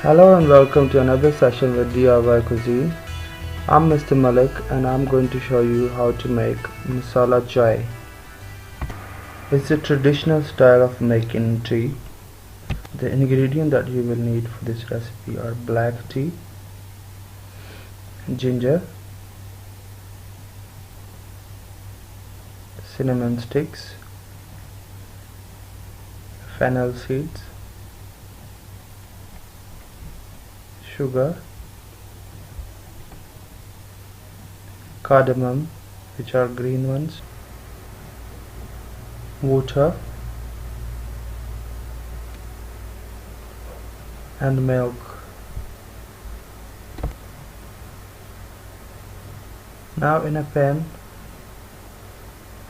Hello and welcome to another session with DIY Cuisine. I'm Mr. Malik and I'm going to show you how to make Masala chai. It's a traditional style of making tea. The ingredients that you will need for this recipe are black tea, ginger, cinnamon sticks, fennel seeds, sugar, cardamom, which are green ones, water and milk. Now in a pan,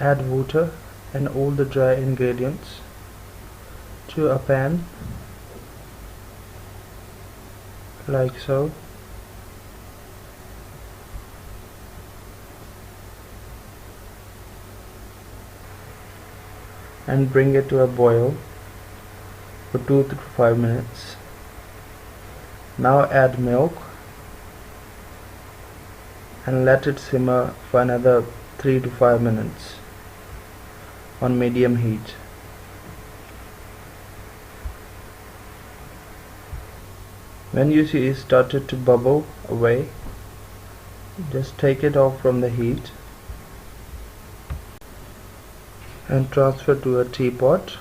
add water and all the dry ingredients to a pan like so. And bring it to a boil for 2 to 5 minutes. Now add milk and let it simmer for another 3 to 5 minutes on medium heat. When you see it started to bubble away, just take it off from the heat and transfer to a teapot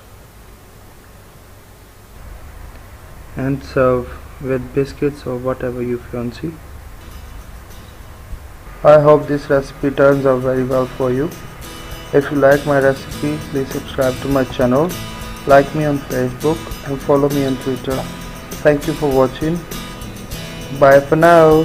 and serve with biscuits or whatever you fancy. I hope this recipe turns out very well for you. If you like my recipe, please subscribe to my channel, like me on Facebook and follow me on Twitter. Thank you for watching. Bye for now.